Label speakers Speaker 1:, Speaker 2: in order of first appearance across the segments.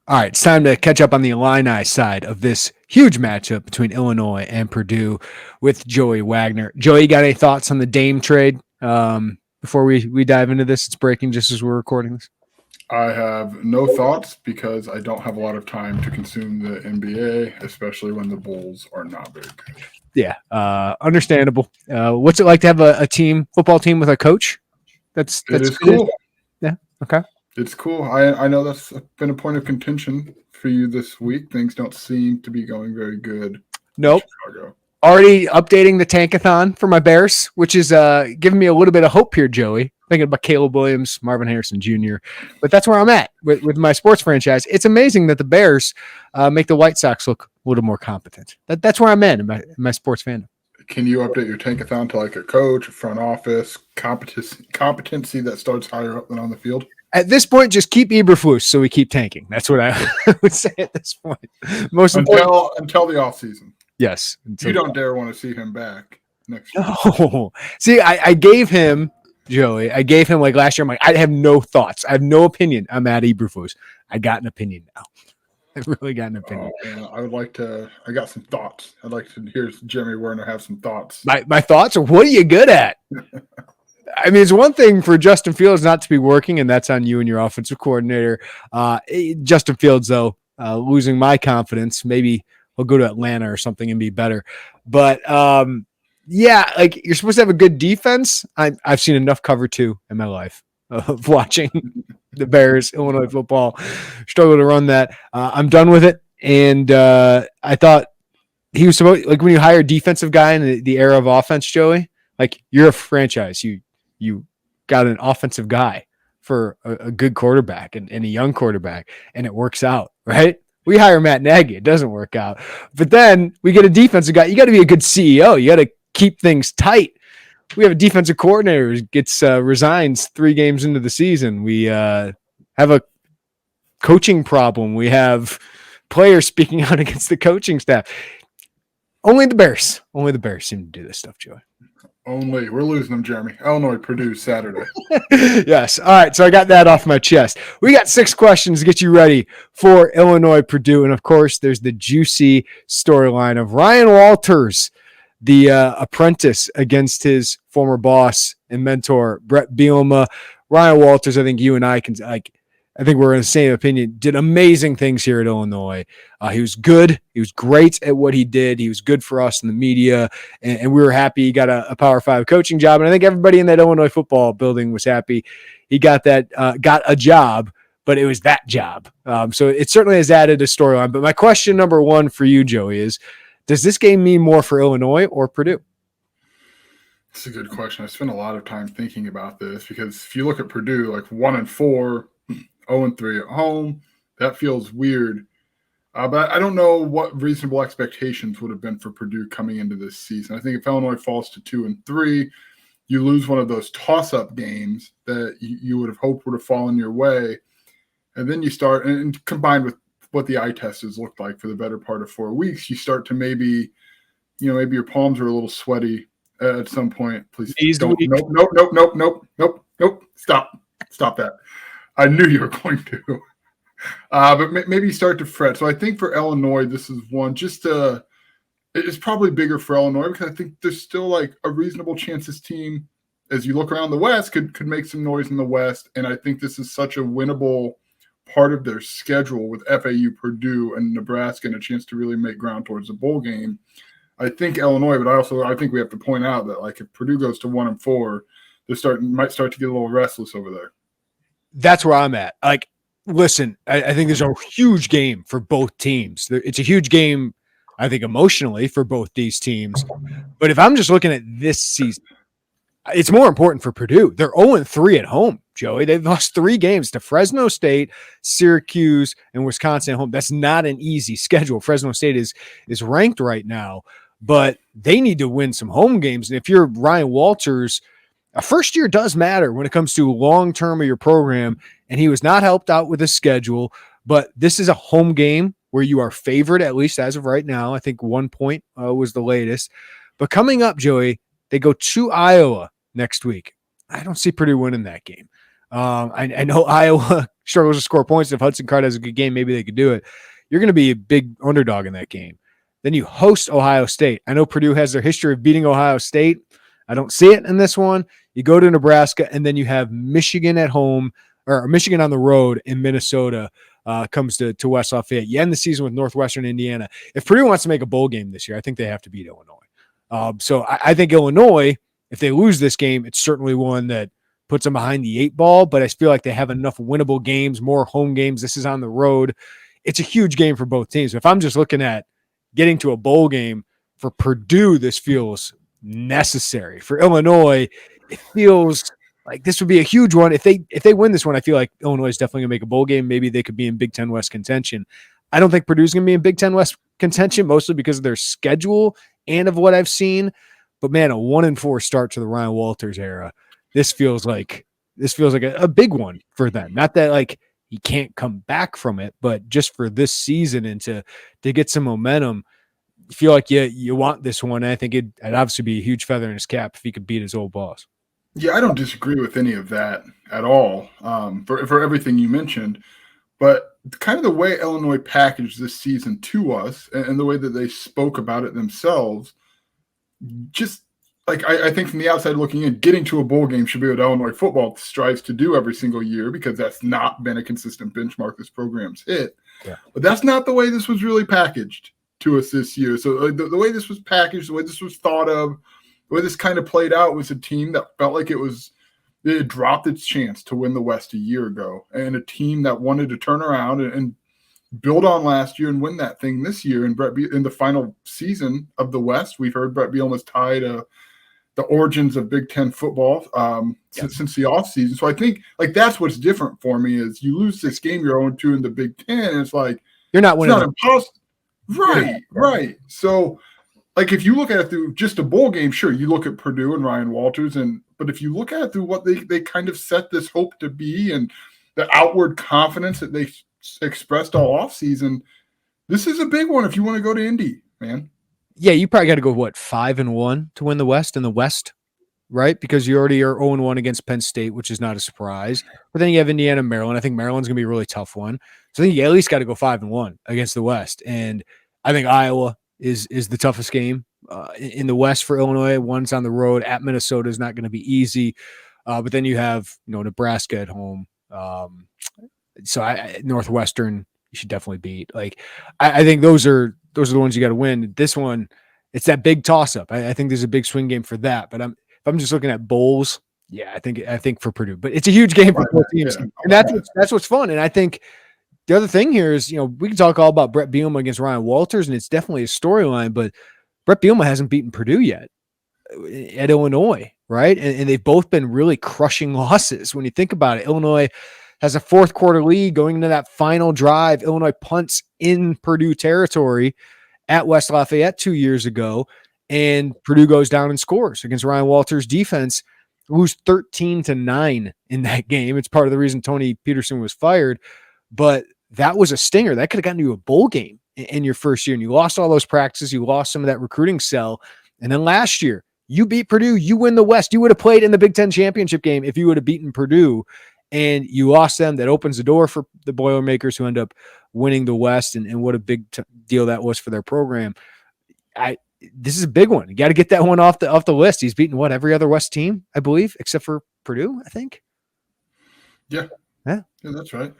Speaker 1: All right, it's time to catch up on the Illini side of this huge matchup between Illinois and Purdue with Joey Wagner. Joey, you got any thoughts on the Dame trade before we dive into this? It's breaking just as we're recording this.
Speaker 2: I have no thoughts because I don't have a lot of time to consume the NBA, especially when the Bulls are not very good.
Speaker 1: Yeah, understandable. What's it like to have a football team with a coach? That's
Speaker 2: cool.
Speaker 1: Yeah, okay.
Speaker 2: It's cool. I know that's been a point of contention for you this week. Things don't seem to be going very good.
Speaker 1: Nope. Already updating the tankathon for my Bears, which is giving me a little bit of hope here, Joey. Thinking about Caleb Williams, Marvin Harrison Jr. But that's where I'm at with my sports franchise. It's amazing that the Bears make the White Sox look a little more competent. That's where I'm at in my sports fandom.
Speaker 2: Can you update your tankathon to like a coach, a front office, competency that starts higher up than on the field?
Speaker 1: At this point, just keep Eberflus so we keep tanking. That's what I would say at this point. Most
Speaker 2: until the offseason.
Speaker 1: Yes.
Speaker 2: You don't dare want to see him back next year.
Speaker 1: No. See, I gave him, Joey, like last year, I'm like, I have no thoughts. I have no opinion. I'm at Eberflus. I got an opinion now. I really got an opinion.
Speaker 2: I got some thoughts. I'd like to hear Jeremy Werner have some thoughts.
Speaker 1: My thoughts are, what are you good at? I mean, it's one thing for Justin Fields not to be working, and that's on you and your offensive coordinator. Justin Fields, though, losing my confidence. Maybe he'll go to Atlanta or something and be better. But, yeah, like you're supposed to have a good defense. I've seen enough cover two in my life of watching the Bears, Illinois football, struggle to run that. I'm done with it. And I thought he was supposed, like when you hire a defensive guy in the era of offense, Joey, like you're a franchise. You got an offensive guy for a good quarterback and a young quarterback, and it works out, right? We hire Matt Nagy. It doesn't work out. But then we get a defensive guy. You got to be a good CEO. You got to keep things tight. We have a defensive coordinator who resigns 3 games into the season. We have a coaching problem. We have players speaking out against the coaching staff. Only the Bears seem to do this stuff, Joey.
Speaker 2: Only. We're losing them, Jeremy. Illinois, Purdue, Saturday.
Speaker 1: Yes. All right. So I got that off my chest. We got 6 questions to get you ready for Illinois, Purdue. And, of course, there's the juicy storyline of Ryan Walters, the apprentice against his former boss and mentor, Brett Bielema. Ryan Walters, I think you and I can I think we're in the same opinion, did amazing things here at Illinois. He was good. He was great at what he did. He was good for us in the media, and we were happy he got a Power 5 coaching job. And I think everybody in that Illinois football building was happy he got a job, but it was that job. So it certainly has added a storyline. But my question number 1 for you, Joey, is does this game mean more for Illinois or Purdue?
Speaker 2: It's a good question. I spent a lot of time thinking about this because if you look at Purdue, like 1-4, 0-3 at home, that feels weird. But I don't know what reasonable expectations would have been for Purdue coming into this season. I think if Illinois falls to 2-3, you lose one of those toss-up games that you would have hoped would have fallen your way. And then you start, and combined with what the eye test has looked like for the better part of 4 weeks, you start to maybe your palms are a little sweaty at some point. Please don't. Nope. Stop that. I knew you were going to. But maybe you start to fret. So I think for Illinois, this is one it's probably bigger for Illinois because I think there's still like a reasonable chance this team, as you look around the West, could make some noise in the West. And I think this is such a winnable part of their schedule with FAU, Purdue, and Nebraska, and a chance to really make ground towards the bowl game. I think Illinois, but I think we have to point out that like if Purdue goes to 1-4, they might start to get a little restless over there.
Speaker 1: That's where I'm at. Like, listen, I think there's a huge game for both teams. It's a huge game, I think, emotionally for both these teams. But if I'm just looking at this season, it's more important for Purdue. They're 0-3 at home, Joey. They've lost 3 games to Fresno State, Syracuse, and Wisconsin at home. That's not an easy schedule. Fresno State is ranked right now, but they need to win some home games. And if you're Ryan Walters, a first year does matter when it comes to long-term of your program, and he was not helped out with his schedule, but this is a home game where you are favored, at least as of right now. I think 1 point was the latest. But coming up, Joey, they go to Iowa next week. I don't see Purdue winning that game. I know Iowa struggles to score points. If Hudson Card has a good game, maybe they could do it. You're going to be a big underdog in that game. Then you host Ohio State. I know Purdue has their history of beating Ohio State. I don't see it in this one. You go to Nebraska, and then you have Michigan at home, or Michigan on the road in Minnesota. Comes to West Lafayette. You end the season with Northwestern Indiana. If Purdue wants to make a bowl game this year, I think they have to beat Illinois. So I think Illinois, if they lose this game, it's certainly one that puts them behind the 8 ball, but I feel like they have enough winnable games, more home games. This is on the road. It's a huge game for both teams. If I'm just looking at getting to a bowl game for Purdue, this feels necessary. For Illinois, it feels like this would be a huge one. If they win this one, I feel like Illinois is definitely going to make a bowl game. Maybe they could be in Big Ten West contention. I don't think Purdue's going to be in Big Ten West contention, mostly because of their schedule and of what I've seen. But man, a 1-4 start to the Ryan Walters era. This feels like a big one for them. Not that like he can't come back from it, but just for this season and to get some momentum, you feel like you want this one. I think it'd obviously be a huge feather in his cap if he could beat his old boss.
Speaker 2: Yeah, I don't disagree with any of that at all, for everything you mentioned. But kind of the way Illinois packaged this season to us and the way that they spoke about it themselves, just like I think from the outside looking in, getting to a bowl game should be what Illinois football strives to do every single year, because that's not been a consistent benchmark this program's hit. Yeah. But that's not the way this was really packaged to us this year. So the way this was packaged, the way this was thought of, the way this kind of played out was a team that felt like it dropped its chance to win the West a year ago, and a team that wanted to turn around and build on last year and win that thing this year. And in the final season of the West, we've heard Brett Bielema's tied the origins of Big Ten football since the offseason. So I think like that's what's different for me is you lose this game you're 0-2 in the Big Ten, and it's like
Speaker 1: you're not winning.
Speaker 2: It's not impossible. Right. So like if you look at it through just a bowl game, sure, you look at Purdue and Ryan Walters, but if you look at it through what they kind of set this hope to be and the outward confidence that they expressed all offseason, this is a big one if you want to go to Indy, man.
Speaker 1: Yeah, you probably got to go, 5-1 to win the West in the West, right? Because you already are 0-1 against Penn State, which is not a surprise. But then you have Indiana and Maryland. I think Maryland's going to be a really tough one. So I think you at least got to go 5-1 against the West. And I think Iowa is the toughest game in the West for Illinois. One's on the road. At Minnesota is not going to be easy. But then you have Nebraska at home. So Northwestern you should definitely beat. Like I think those are the ones you got to win. This one, it's that big toss up. I think there's a big swing game for that. But if I'm just looking at bowls, yeah, I think for Purdue. But it's a huge game for both teams, and that's what's fun. And I think the other thing here is we can talk all about Brett Bielema against Ryan Walters, and it's definitely a storyline. But Brett Bielema hasn't beaten Purdue yet at Illinois, right? And they've both been really crushing losses when you think about it. Illinois has a fourth quarter lead going into that final drive. Illinois punts in Purdue territory at West Lafayette 2 years ago, and Purdue goes down and scores against Ryan Walters' defense, lose 13-9 in that game. It's part of the reason Tony Peterson was fired, but that was a stinger. That could have gotten you a bowl game in your first year, and you lost all those practices. You lost some of that recruiting cell, and then last year, you beat Purdue. You win the West. You would have played in the Big Ten championship game if you would have beaten Purdue, and you lost them. That opens the door for the Boilermakers, who end up winning the West, and what a big deal that was for their program. This is a big one. You got to get that one off the list. He's beaten every other West team, I believe, except for Purdue, I think.
Speaker 2: Yeah, that's right.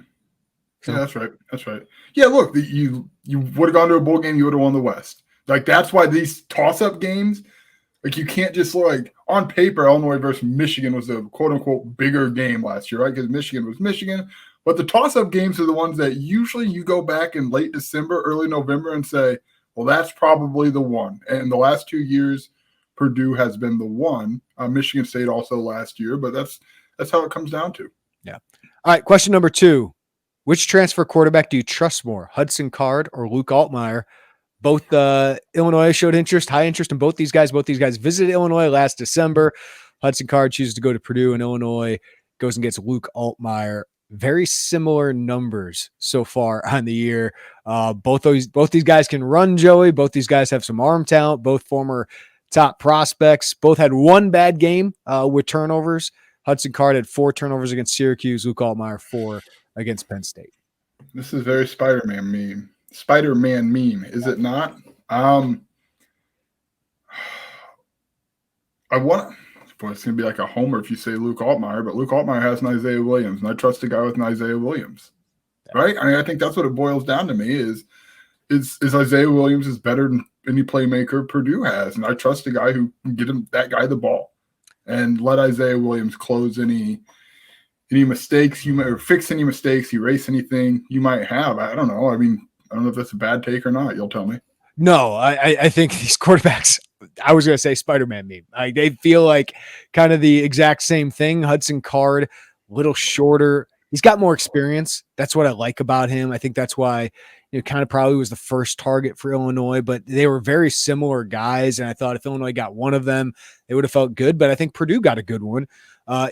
Speaker 2: Yeah, that's right. Yeah, look, you would have gone to a bowl game, you would have won the West. Like that's why these toss-up games, like you can't just like on paper, Illinois versus Michigan was a quote unquote bigger game last year, right? Because Michigan was Michigan. But the toss-up games are the ones that usually you go back in late December, early November and say, well, that's probably the one. And the last 2 years, Purdue has been the one. Michigan State also last year, but that's how it comes down to.
Speaker 1: Yeah. All right, question number 2. Which transfer quarterback do you trust more, Hudson Card or Luke Altmaier? Both Illinois showed high interest in both these guys. Both these guys visited Illinois last December. Hudson Card chooses to go to Purdue, and Illinois goes and gets Luke Altmaier. Very similar numbers so far on the year. Both these guys can run, Joey. Both these guys have some arm talent. Both former top prospects. Both had one bad game with turnovers. Hudson Card had 4 turnovers against Syracuse. Luke Altmaier 4 against Penn State.
Speaker 2: This is very Spider-Man meme. Spider-Man meme, is it not? I want. Boy, it's going to be like a homer if you say Luke Altmaier, but Luke Altmaier has an Isaiah Williams, and I trust a guy with an Isaiah Williams, right? I mean, I think that's what it boils down to me is Isaiah Williams is better than any playmaker Purdue has, and I trust a guy who can get that guy the ball and let Isaiah Williams close any mistakes you might, or fix any mistakes, erase anything you might have. I don't know. I mean, I don't know if that's a bad take or not. You'll tell me.
Speaker 1: No, I think these quarterbacks, I was going to say Spider-Man meme. They feel like kind of the exact same thing. Hudson Card, a little shorter. He's got more experience. That's what I like about him. I think that's why kind of probably was the first target for Illinois, but they were very similar guys. And I thought if Illinois got one of them, they would have felt good. But I think Purdue got a good one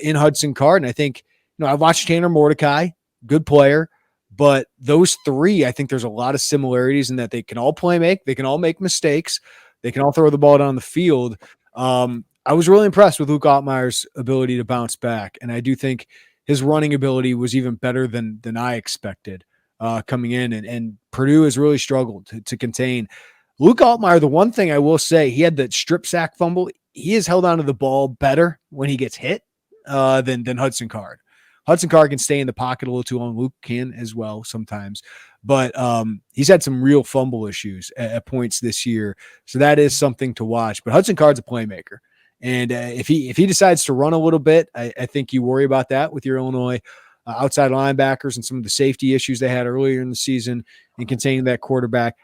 Speaker 1: in Hudson Card. And I think, I watched Tanner Mordecai, good player. But those three, I think there's a lot of similarities in that they can all they can all make mistakes. They can all throw the ball down the field. I was really impressed with Luke Altmaier's ability to bounce back. And I do think his running ability was even better than I expected coming in. And Purdue has really struggled to contain. Luke Altmaier, the one thing I will say, he had that strip sack fumble. He has held onto the ball better when he gets hit than Hudson Card. Hudson Card can stay in the pocket a little too long. Luke can as well sometimes. But he's had some real fumble issues at points this year. So that is something to watch. But Hudson Card's a playmaker. And if he decides to run a little bit, I think you worry about that with your Illinois outside linebackers and some of the safety issues they had earlier in the season and containing that quarterback.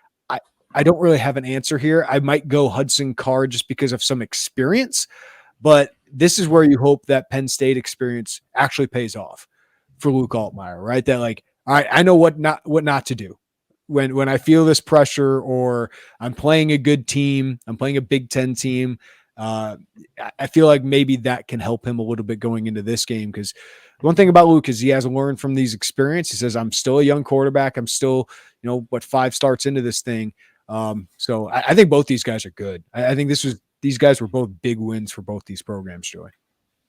Speaker 1: I don't really have an answer here. I might go Hudson Card just because of some experience. But this is where you hope that Penn State experience actually pays off for Luke Altmaier, right? That all right, I know what not to do when I feel this pressure or I'm playing a good team, I'm playing a Big Ten team. I feel like maybe that can help him a little bit going into this game because one thing about Luke is he has learned from these experiences. He says, I'm still a young quarterback. I'm still, 5 starts into this thing. So I think both these guys are good. I think these guys were both big wins for both these programs, Joey.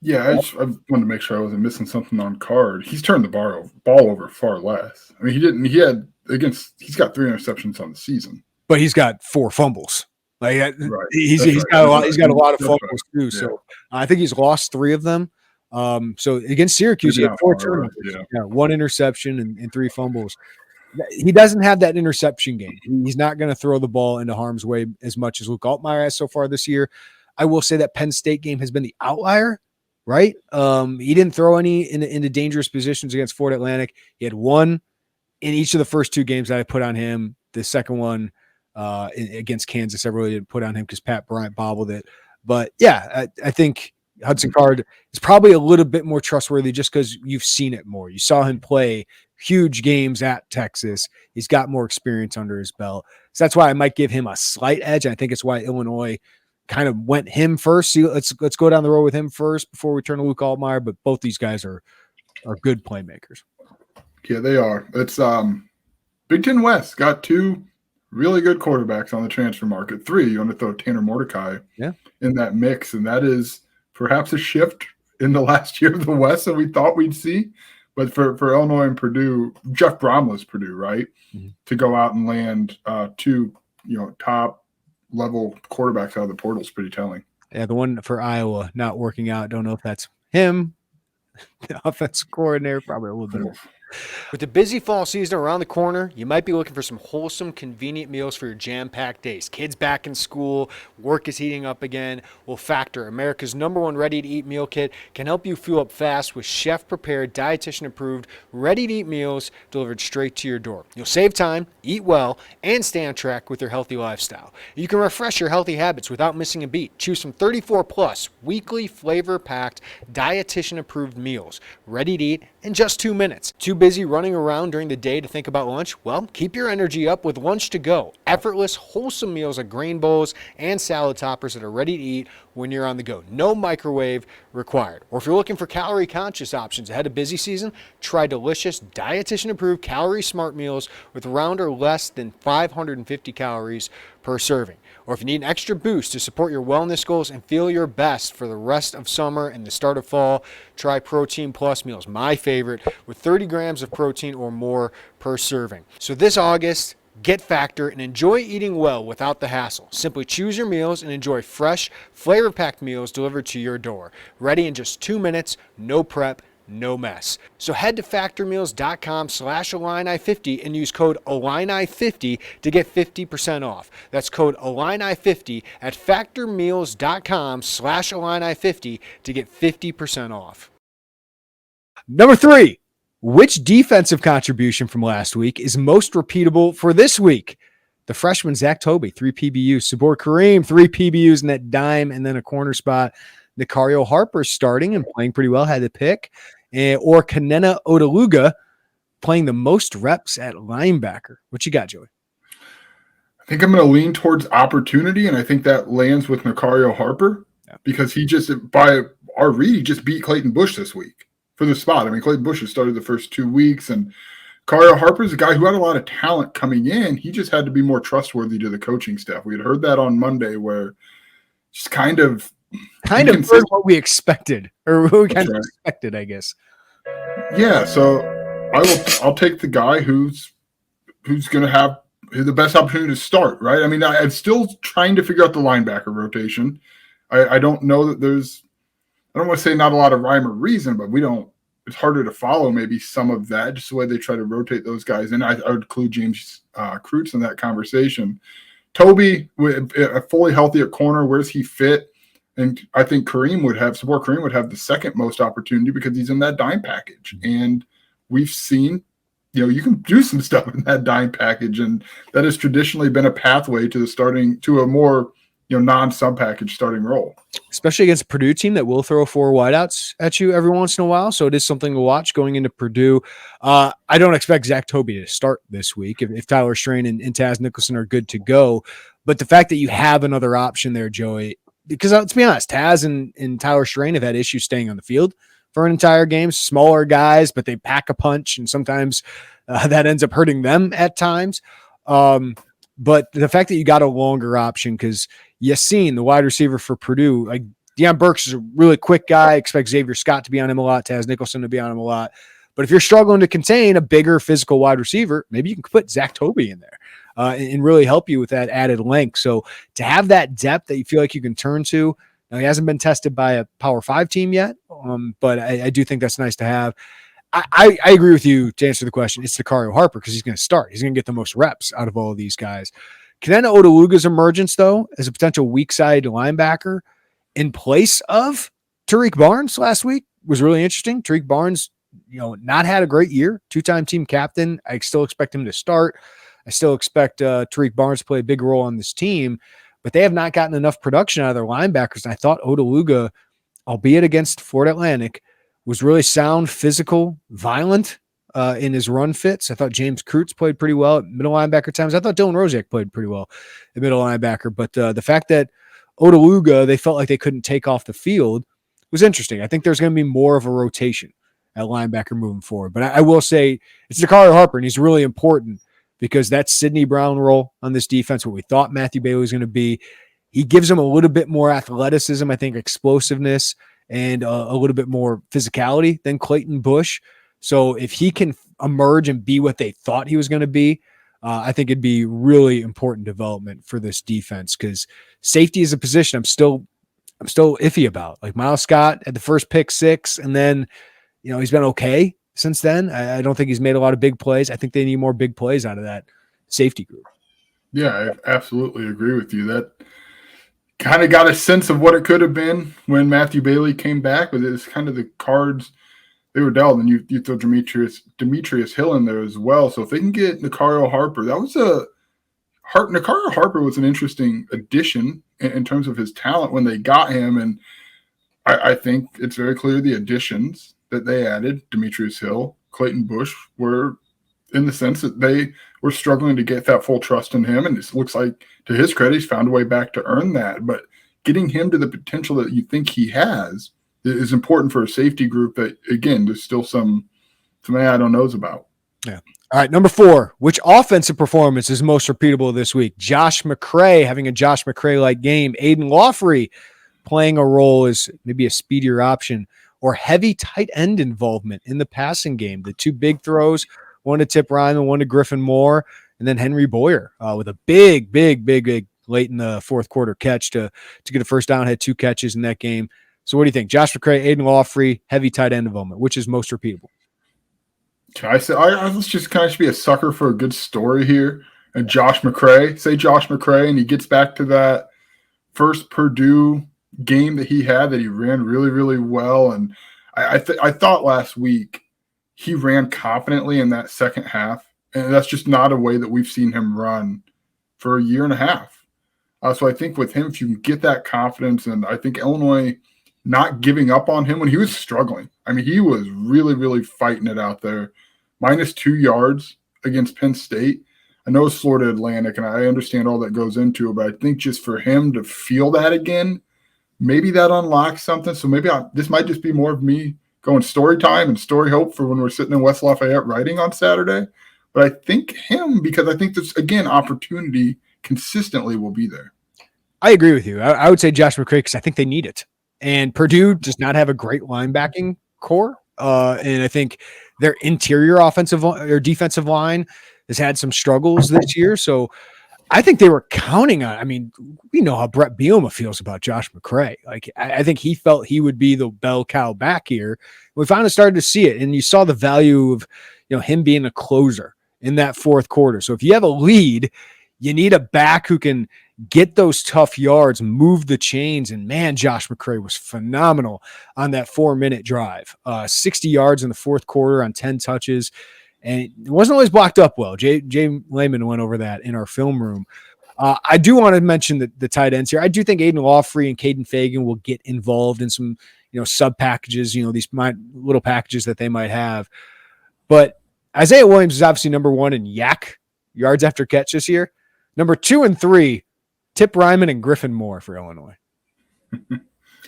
Speaker 2: Yeah, I wanted to make sure I wasn't missing something on Card. He's turned the ball over far less. I mean, he's got 3 interceptions on the season.
Speaker 1: But he's got 4 fumbles. Right. He's got a lot of fumbles too. Yeah. So I think he's lost 3 of them. So against Syracuse, he had 4 turnovers, 1 interception and 3 fumbles. He doesn't have that interception game. He's not going to throw the ball into harm's way as much as Luke Altmaier has so far this year. I will say that Penn State game has been the outlier, right? He didn't throw any into dangerous positions against Florida Atlantic. He had 1 in each of the first 2 games that I put on him. The second one against Kansas, I really didn't put on him because Pat Bryant bobbled it. But yeah, I think Hudson Card is probably a little bit more trustworthy just because you've seen it more. You saw him play huge games at Texas. He's got more experience under his belt. So that's why I might give him a slight edge. I think it's why Illinois kind of went him first. See, let's go down the road with him first before we turn to Luke Altmaier. But both these guys are good playmakers.
Speaker 2: Yeah, they are. It's Big Ten West got 2 really good quarterbacks on the transfer market. 3, you want to throw Tanner Mordecai in that mix, and that is perhaps a shift in the last year of the West that we thought we'd see. But for Illinois and Purdue, Jeff Bromley's Purdue, right, to go out and land 2 top level quarterbacks out of the portal is pretty telling.
Speaker 1: Yeah, the one for Iowa not working out. Don't know if that's him, the offensive coordinator, probably a little bit of. With the busy fall season around the corner, you might be looking for some wholesome, convenient meals for your jam-packed days. Kids back in school, work is heating up again. Well, Factor, America's #1 ready-to-eat meal kit, can help you fuel up fast with chef-prepared, dietitian-approved, ready-to-eat meals delivered straight to your door. You'll save time, eat well, and stay on track with your healthy lifestyle. You can refresh your healthy habits without missing a beat. Choose from 34-plus weekly flavor-packed, dietitian-approved meals, ready to eat in just 2 minutes. Too busy running around during the day to think about lunch? Well, keep your energy up with Lunch to Go. Effortless, wholesome meals like grain bowls and salad toppers that are ready to eat when you're on the go. No microwave required. Or if you're looking for calorie-conscious options ahead of busy season, try delicious, dietitian-approved calorie smart meals with around or less than 550 calories per per serving. Or if you need an extra boost to support your wellness goals and feel your best for the rest of summer and the start of fall, try Protein Plus meals, my favorite, with 30 grams of protein or more per serving. So this August, get Factor and enjoy eating well without the hassle. Simply choose your meals and enjoy fresh, flavor-packed meals delivered to your door. Ready in just 2 minutes, no prep, no mess. So head to factormeals.com/Illini50 and use code Illini50 to get 50% off. That's code Illini50 at factormeals.com/Illini50 to get 50% off. Number 3, which defensive contribution from last week is most repeatable for this week? The freshman Zach Toby, 3 PBUs. Sabor Kareem, 3 PBUs in that dime and then a corner spot. Nicario Harper starting and playing pretty well, had the pick. Or Kenenna Odeluga playing the most reps at linebacker. What you got, Joey?
Speaker 2: I think I'm going to lean towards opportunity, and I think that lands with Nicario Harper because he just, by our read, he just beat Clayton Bush this week for the spot. I mean, Clayton Bush has started the first 2 weeks, and Nicario Harper is a guy who had a lot of talent coming in. He just had to be more trustworthy to the coaching staff. We had heard that on Monday where just kind of
Speaker 1: what we expected, or what we kind of expected, I guess.
Speaker 2: Yeah, so I'll take the guy who's going to have the best opportunity to start, right? I mean, I'm still trying to figure out the linebacker rotation. I don't know that I don't want to say not a lot of rhyme or reason, but it's harder to follow maybe some of that, just the way they try to rotate those guys in. I would include James Kreutz in that conversation. Toby, fully healthy at corner, where's he fit? And I think Sabor Kareem would have the second most opportunity because he's in that dime package. And we've seen, you can do some stuff in that dime package. And that has traditionally been a pathway to a more, non-sub package starting role.
Speaker 1: Especially against a Purdue team that will throw 4 wideouts at you every once in a while. So it is something to watch going into Purdue. I don't expect Zach Toby to start this week if Tyler Strain and Taz Nicholson are good to go. But the fact that you have another option there, Joey, because let's be honest, Taz and Tyler Strain have had issues staying on the field for an entire game. Smaller guys, but they pack a punch, and sometimes that ends up hurting them at times. But the fact that you got a longer option, because Yassine, the wide receiver for Purdue, like Deion Burks is a really quick guy. Expect Xavier Scott to be on him a lot, Taz Nicholson to be on him a lot. But if you're struggling to contain a bigger physical wide receiver, maybe you can put Zach Toby in there. And really help you with that added length. So to have that depth that you feel like you can turn to, now he hasn't been tested by a Power 5 team yet, but I do think that's nice to have. I agree with you to answer the question. It's Nicario Harper because he's going to start. He's going to get the most reps out of all of these guys. Kenenna Odeluga's emergence, though, as a potential weak side linebacker in place of Tariq Barnes last week was really interesting. Tariq Barnes, not had a great year, 2-time team captain. I still expect him to start. I still expect Tariq Barnes to play a big role on this team, but they have not gotten enough production out of their linebackers. And I thought Odeluga, albeit against Florida Atlantic, was really sound, physical, violent in his run fits. I thought James Kreutz played pretty well at middle linebacker times. I thought Dylan Rosiak played pretty well at middle linebacker. But the fact that Odeluga, they felt like they couldn't take off the field was interesting. I think there's going to be more of a rotation at linebacker moving forward. But I will say it's Nicario Harper, and he's really important because that's Sidney Brown role on this defense, what we thought Matthew Bailey was going to be. He gives him a little bit more athleticism, I think explosiveness, and a little bit more physicality than Clayton Bush. So if he can emerge and be what they thought he was going to be, I think it'd be really important development for this defense because safety is a position I'm still iffy about. Like Miles Scott at the first pick 6, and then, he's been okay since then. I don't think he's made a lot of big plays. I think they need more big plays out of that safety group.
Speaker 2: Yeah, I absolutely agree with you. That kind of got a sense of what it could have been when Matthew Bailey came back, but it's kind of the cards they were dealt. And you throw Demetrius Hill in there as well. So if they can get Nicario Harper, Nicario Harper was an interesting addition in terms of his talent when they got him. And I think it's very clear the additions that they added, Demetrius Hill, Clayton Bush, were in the sense that they were struggling to get that full trust in him. And it looks like, to his credit, he's found a way back to earn that. But getting him to the potential that you think he has is important for a safety group that, again, there's still some I don't knows about.
Speaker 1: Yeah. All right. Number 4, which offensive performance is most repeatable this week? Josh McCray having a Josh McCray-like game. Aiden Lawfrey playing a role as maybe a speedier option, or heavy tight end involvement in the passing game. The 2 big throws, one to Tip Ryman, one to Griffin Moore, and then Henry Boyer with a big late in the fourth quarter catch to get a first down, had 2 catches in that game. So what do you think? Josh McCray, Aiden Lawfrey, heavy tight end involvement, which is most repeatable?
Speaker 2: Can I say let's just kind of be a sucker for a good story here? And Josh McCray, say Josh McCray, and he gets back to that first Purdue game that he had that he ran really, really well. And I thought last week he ran confidently in that second half, and that's just not a way that we've seen him run for a year and a half. So I think with him, if you can get that confidence, and I think Illinois not giving up on him when he was struggling. I mean, he was really, really fighting it out there. -2 yards against Penn State. I know it's Florida Atlantic, and I understand all that goes into it, but I think just for him to feel that again, maybe that unlocks something. So maybe this might just be more of me going story time and story hope for when we're sitting in West Lafayette writing on Saturday. But I think him, because I think this, again, opportunity consistently will be there.
Speaker 1: I agree with you. I would say Josh McCray because I think they need it. And Purdue does not have a great linebacking core. And I think their interior offensive or defensive line has had some struggles this year. So I think they were counting on, I mean, we know how Brett Bielema feels about Josh McCray. Like, I think he felt he would be the bell cow back here. We finally started to see it. And you saw the value of, him being a closer in that fourth quarter. So if you have a lead, you need a back who can get those tough yards, move the chains. And man, Josh McCray was phenomenal on that 4-minute drive. 60 yards in the fourth quarter on 10 touches. And it wasn't always blocked up well. Jay Lehman went over that in our film room. I do want to mention the tight ends here. I do think Aiden Lawfrey and Caden Fagan will get involved in some, sub packages, these little packages that they might have. But Isaiah Williams is obviously number 1 in yak yards after catch this year. Number 2 and 3, Tip Ryman and Griffin Moore for Illinois.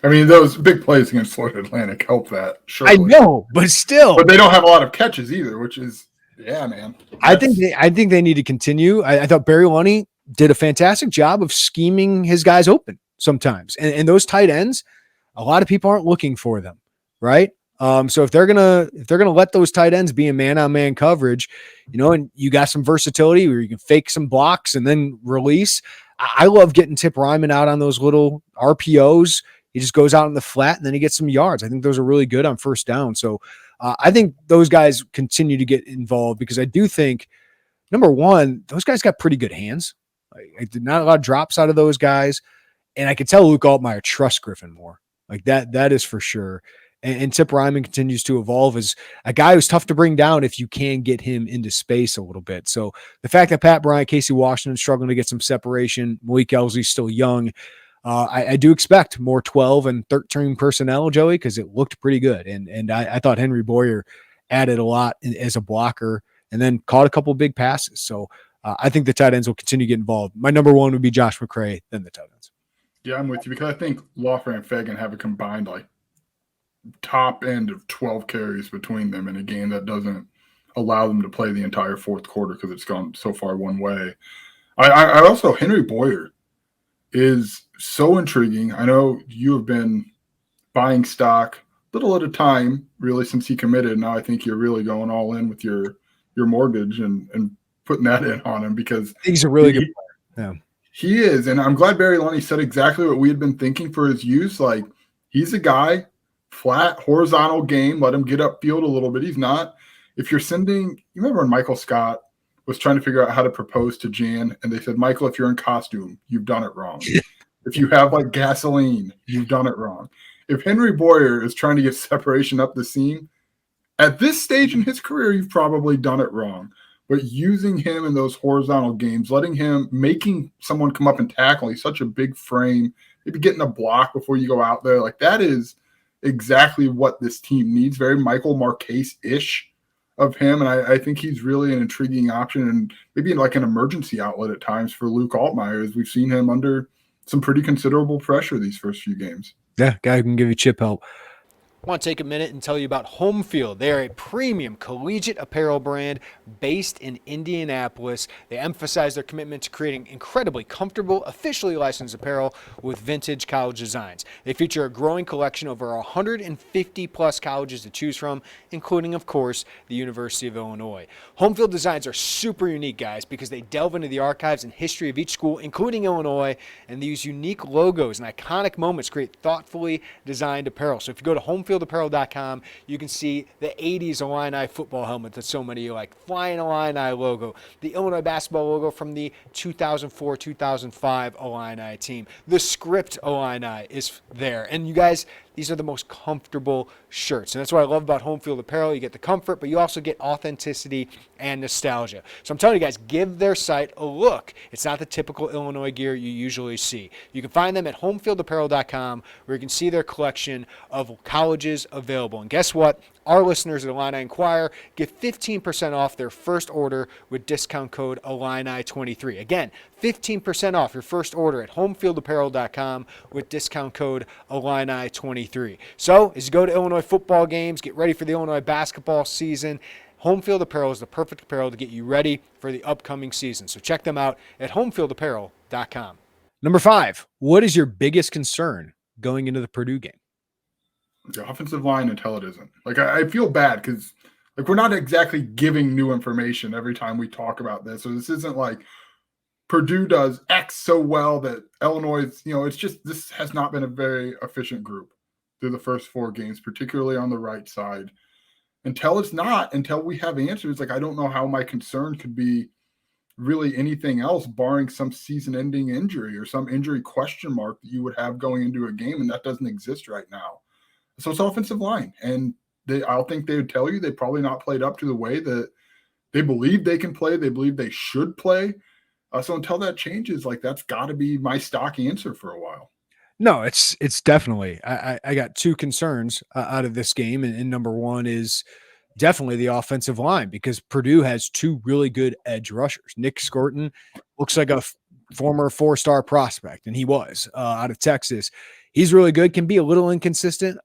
Speaker 2: I mean, those big plays against Florida Atlantic help that. Surely.
Speaker 1: I know, but still.
Speaker 2: But they don't have a lot of catches either, which is, yeah, man.
Speaker 1: I think they need to continue. I thought Barry Lunny did a fantastic job of scheming his guys open sometimes. And those tight ends, a lot of people aren't looking for them, right? So if they're gonna let those tight ends be in man-on-man coverage, and you got some versatility where you can fake some blocks and then release. I love getting Tip Ryman out on those little RPOs. He just goes out in the flat and then he gets some yards. I think those are really good on first down. So I think those guys continue to get involved because I do think, number 1, those guys got pretty good hands. I did not a lot of drops out of those guys. And I could tell Luke Altmaier trusts Griffin more. Like that is for sure. And Tip Ryman continues to evolve as a guy who's tough to bring down if you can get him into space a little bit. So the fact that Pat Bryant, Casey Washington struggling to get some separation, Malik Elsley's still young, I do expect more 12 and 13 personnel, Joey, because it looked pretty good. And I thought Henry Boyer added a lot as a blocker and then caught a couple of big passes. So I think the tight ends will continue to get involved. My number 1 would be Josh McCray, then the tight ends.
Speaker 2: Yeah, I'm with you because I think Lawfrey and Fagan have a combined top end of 12 carries between them in a game that doesn't allow them to play the entire fourth quarter because it's gone so far one way. I also, Henry Boyer is so intriguing. I know you have been buying stock little at a time, really, since he committed. Now I think you're really going all in with your mortgage and putting that in on him because
Speaker 1: he's a really good player. Yeah.
Speaker 2: He is. And I'm glad Barry Lunny said exactly what we had been thinking for his use. Like, he's a guy, flat, horizontal game, let him get upfield a little bit. He's not. If you're sending, you remember when Michael Scott was trying to figure out how to propose to Jan, and they said, Michael, if you're in costume, you've done it wrong. If you have gasoline, you've done it wrong. If Henry Boyer is trying to get separation up the seam, at this stage in his career, you've probably done it wrong. But using him in those horizontal games, making someone come up and tackle, he's such a big frame, maybe getting a block before you go out there, that is exactly what this team needs. Very Michael Marquez-ish of him, and I think he's really an intriguing option and maybe an emergency outlet at times for Luke Altmaier, as we've seen him under some pretty considerable pressure these first few games.
Speaker 1: Yeah, guy who can give you chip help. I want to take a minute and tell you about Home Field. They are a premium collegiate apparel brand based in Indianapolis. They emphasize their commitment to creating incredibly comfortable, officially licensed apparel with vintage college designs. They feature a growing collection of over 150 plus colleges to choose from, including, of course, the University of Illinois. Home Field designs are super unique, guys, because they delve into the archives and history of each school, including Illinois, and they use unique logos and iconic moments to create thoughtfully designed apparel. So if you go to homefieldapparel.com, you can see the 80s Illini football helmet that so many like, Flying Illini logo, the Illinois basketball logo from the 2004-2005 Illini team. The script Illini is there. And you guys, these are the most comfortable shirts. And that's what I love about Home Field Apparel. You get the comfort, but you also get authenticity and nostalgia. So I'm telling you guys, give their site a look. It's not the typical Illinois gear you usually see. You can find them at homefieldapparel.com, where you can see their collection of colleges available. And guess what? Our listeners at Illini Inquirer get 15% off their first order with discount code Illini23. Again, 15% off your first order at homefieldapparel.com with discount code Illini23. So, as you go to Illinois football games, get ready for the Illinois basketball season, Home Field Apparel is the perfect apparel to get you ready for the upcoming season. So check them out at homefieldapparel.com. Number 5, what is your biggest concern going into the Purdue game?
Speaker 2: The offensive line until it isn't. Like, I feel bad because, like, we're not exactly giving new information every time we talk about this. So this isn't like Purdue does X so well that Illinois, it's just, this has not been a very efficient group through the first 4 games, particularly on the right side. Until we have answers, like, I don't know how my concern could be really anything else barring some season-ending injury or some injury question mark that you would have going into a game, and that doesn't exist right now. So it's offensive line, and I think they would tell you they probably not played up to the way that they believe they can play, they believe they should play. So until that changes, like, that's got to be my stock answer for a while.
Speaker 1: No, it's definitely. I got 2 concerns out of this game, and number 1 is definitely the offensive line, because Purdue has 2 really good edge rushers. Nick Scorton looks like a former 4-star prospect, and he was out of Texas. He's really good, can be a little inconsistent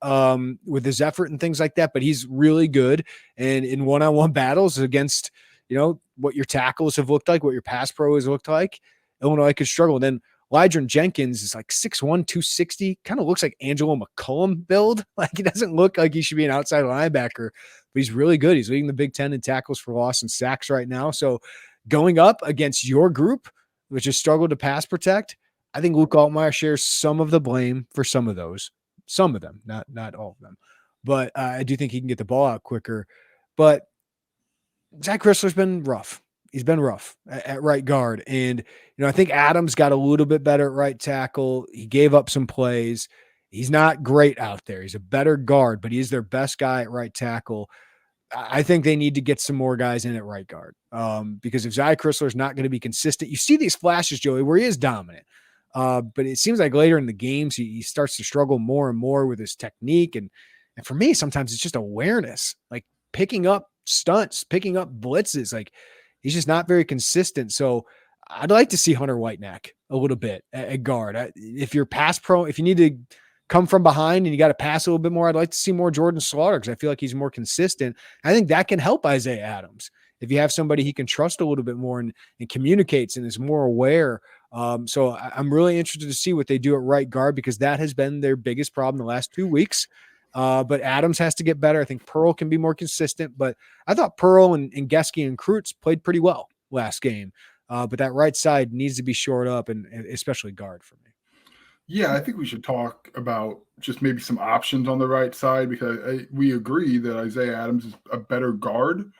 Speaker 1: with his effort and things like that, but he's really good. And in one-on-one battles against, what your tackles have looked like, what your pass pro has looked like, Illinois could struggle. And then Lydron Jenkins is like 6'1", 260, kind of looks like Angelo McCullum build. Like, he doesn't look like he should be an outside linebacker, but he's really good. He's leading the Big Ten in tackles for loss and sacks right now. So going up against your group, which has struggled to pass protect, I think Luke Altmaier shares some of the blame for some of those, some of them, not all of them. But I do think he can get the ball out quicker. But Zach Chrysler's been rough. He's been rough at right guard. And, I think Adams got a little bit better at right tackle. He gave up some plays. He's not great out there. He's a better guard, but he's their best guy at right tackle. I think they need to get some more guys in at right guard because if Zach Chrysler is not going to be consistent, you see these flashes, Joey, where he is dominant. But it seems like later in the games, he starts to struggle more and more with his technique. And for me, sometimes it's just awareness, like picking up stunts, picking up blitzes. Like, he's just not very consistent. So I'd like to see Hunter Whitenack a little bit at guard. If you're pass pro, if you need to come from behind and you got to pass a little bit more, I'd like to see more Jordan Slaughter because I feel like he's more consistent. I think that can help Isaiah Adams. If you have somebody he can trust a little bit more and communicates and is more aware. So I'm really interested to see what they do at right guard because that has been their biggest problem the last 2 weeks. But Adams has to get better. I think Pearl can be more consistent, but I thought Pearl and Geske and Kreutz played pretty well last game. But that right side needs to be shored up, and especially guard for me.
Speaker 2: Yeah, I think we should talk about just maybe some options on the right side because we agree that Isaiah Adams is a better guard.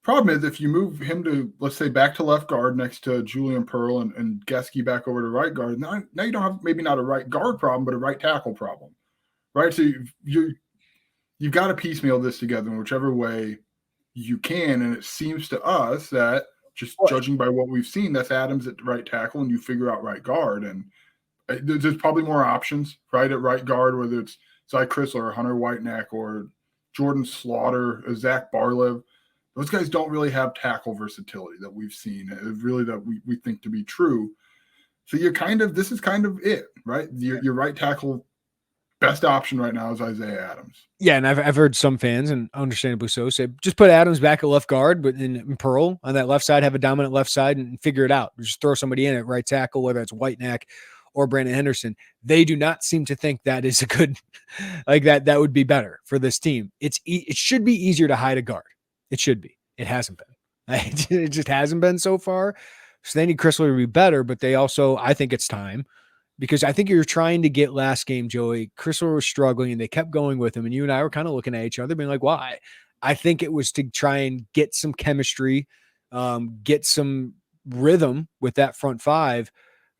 Speaker 2: Problem is, if you move him to, let's say, back to left guard next to Julian Pearl and Geske back over to right guard, now you don't have maybe not a right guard problem, but a right tackle problem, right? So you've got to piecemeal this together in whichever way you can, and it seems to us that just judging by what we've seen, that's Adams at right tackle, and you figure out right guard, and there's probably more options, right, at right guard, whether it's Zach Chrysler or Hunter Whitenack or Jordan Slaughter or Zach Barlev. Those guys don't really have tackle versatility that we've seen, really that we think to be true. So this is kind of it, right? Your right tackle best option right now is Isaiah Adams.
Speaker 1: Yeah, and I've heard some fans, and understandably so, say just put Adams back at left guard, but in Pearl on that left side, have a dominant left side and figure it out. Just throw somebody in at right tackle, whether it's Whitenack or Brandon Henderson. They do not seem to think that is a good, like that would be better for this team. It should be easier to hide a guard. It should be. It hasn't been. It just hasn't been so far. So they need Chrysler to be better, but they also, I think it's time. Because I think you're trying to get last game, Joey. Chrysler was struggling, and they kept going with him. And you and I were kind of looking at each other, being like, why? I think it was to try and get some chemistry, get some rhythm with that front five.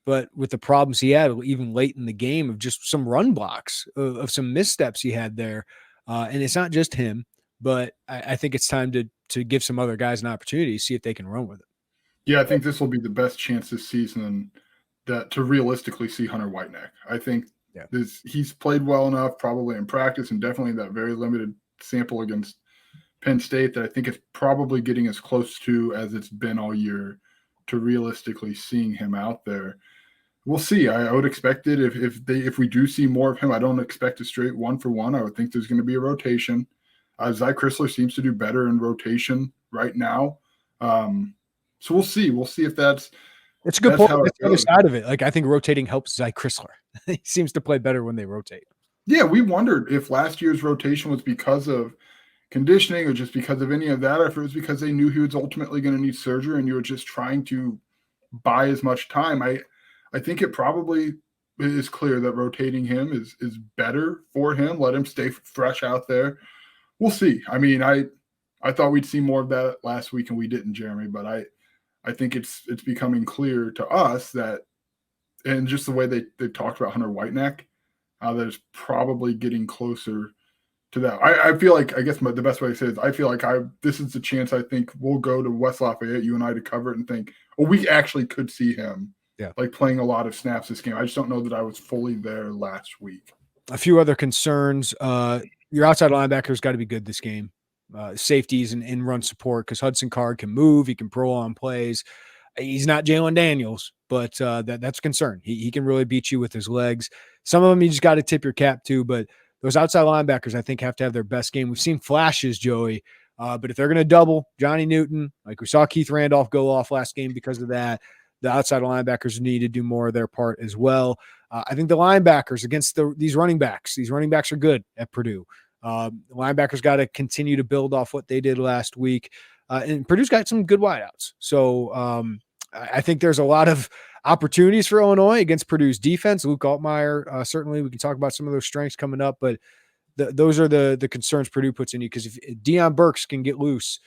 Speaker 1: But with the problems he had, even late in the game, of just some run blocks, of some missteps he had there. And it's not just him, but I think it's time to give some other guys an opportunity to see if they can run with it.
Speaker 2: Yeah, I think this will be the best chance this season to realistically see Hunter Whitenack. I think he's played well enough, probably in practice, and definitely that very limited sample against Penn State, that I think it's probably getting as close to as it's been all year to realistically seeing him out there. We'll see. I would expect it if we do see more of him. I don't expect a straight 1-for-1. I would think there's going to be a rotation. Zy Chrysler seems to do better in rotation right now. So we'll see. We'll see if that's –
Speaker 1: it's a good point. That's the other side of it. Like, I think rotating helps Zy Chrysler. He seems to play better when they rotate.
Speaker 2: Yeah, we wondered if last year's rotation was because of conditioning or just because of any of that, or if it was because they knew he was ultimately going to need surgery and you were just trying to buy as much time. I think it probably is clear that rotating him is better for him. Let him stay fresh out there. We'll see. I mean, I thought we'd see more of that last week, and we didn't, Jeremy, but I think it's becoming clear to us that, and just the way they talked about Hunter Whitenack, that it's probably getting closer to that. I feel like, I guess the best way to say it is, I feel like this is the chance I think we'll go to West Lafayette, you and I, to cover it and think, well, we actually could see him like playing a lot of snaps this game. I just don't know that I was fully there last week.
Speaker 1: A few other concerns. Your outside linebacker's got to be good this game. Safeties and run support, because Hudson Card can move. He can prolong plays. He's not Jalen Daniels, but that's a concern. He can really beat you with his legs. Some of them you just got to tip your cap to, but those outside linebackers, I think, have to have their best game. We've seen flashes, Joey, but if they're going to double Johnny Newton, like we saw Keith Randolph go off last game because of that, the outside linebackers need to do more of their part as well. I think the linebackers against these running backs are good at Purdue. The linebackers got to continue to build off what they did last week. And Purdue's got some good wideouts. So I think there's a lot of opportunities for Illinois against Purdue's defense. Luke Altmaier, certainly we can talk about some of those strengths coming up, but those are the concerns Purdue puts in you, because if Deion Burks can get loose,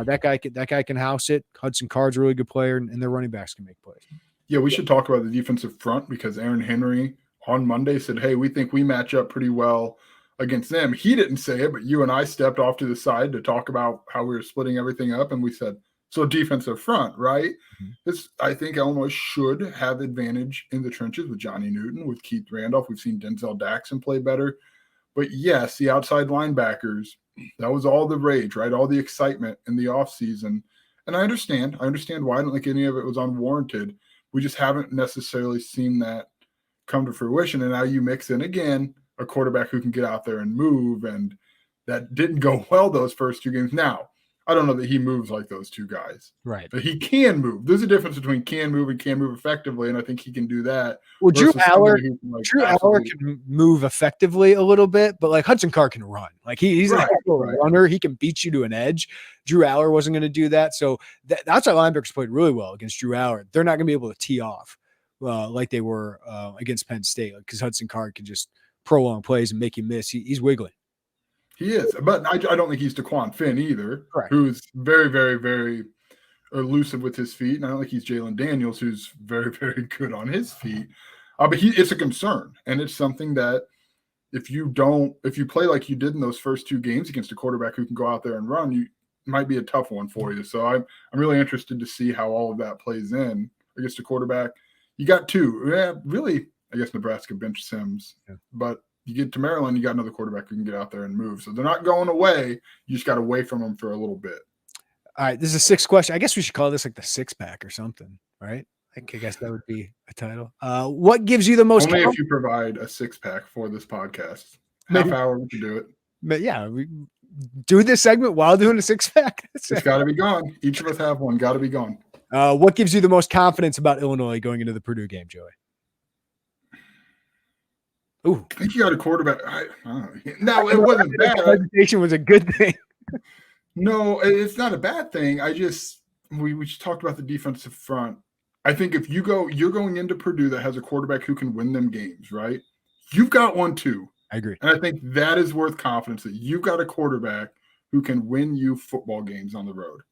Speaker 1: that guy can house it. Hudson Card's a really good player, and their running backs can make plays.
Speaker 2: Yeah, we should talk about the defensive front, because Aaron Henry on Monday said, hey, we think we match up pretty well against them. He didn't say it, but you and I stepped off to the side to talk about how we were splitting everything up, and we said, so defensive front, right? Mm-hmm. I think Illinois should have advantage in the trenches with Johnny Newton, with Keith Randolph. We've seen Denzel Daxon play better. But yes, the outside linebackers, that was all the rage, right? All the excitement in the offseason. And I understand why. I don't think any of it was unwarranted. We just haven't necessarily seen that come to fruition. And now you mix in again a quarterback who can get out there and move, and that didn't go well those first two games. Now, I don't know that he moves like those two guys.
Speaker 1: Right.
Speaker 2: But he can move. There's a difference between can move and can move effectively, and I think he can do that.
Speaker 1: Well, Drew Aller can move effectively a little bit, but like Hudson Card can run. Like he's a runner. He can beat you to an edge. Drew Aller wasn't going to do that. So the outside linebackers played really well against Drew Aller. They're not going to be able to tee off like they were against Penn State, because Hudson Card can just prolong plays and make you miss. He's wiggling.
Speaker 2: He is, but I don't think he's DeQuan Finn either,
Speaker 1: correct,
Speaker 2: who's very, very, very elusive with his feet. And I don't think he's Jalen Daniels, who's very, very good on his feet. But it's a concern, and it's something that if you play like you did in those first two games against a quarterback who can go out there and run, it might be a tough one for you. So I'm really interested to see how all of that plays in against a quarterback. You got two, really. I guess Nebraska bench Sims, but you get to Maryland, you got another quarterback who can get out there and move. So they're not going away. You just got away from them for a little bit.
Speaker 1: All right, this is a sixth question. I guess we should call this like the six pack or something, right? I guess that would be a title. What gives you the most?
Speaker 2: Only if you provide a 6-pack for this podcast. Half hour, we can do it.
Speaker 1: But yeah, we do this segment while doing a 6-pack.
Speaker 2: It's got to be gone. Each of us have one. Got to be gone.
Speaker 1: What gives you the most confidence about Illinois going into the Purdue game, Joey? Ooh,
Speaker 2: I think you got a quarterback. No, it wasn't bad.
Speaker 1: Hesitation was a good thing.
Speaker 2: No, it's not a bad thing. We just talked about the defensive front. I think if you're going into Purdue that has a quarterback who can win them games, right? You've got one too.
Speaker 1: I agree.
Speaker 2: And I think that is worth confidence that you've got a quarterback who can win you football games on the road.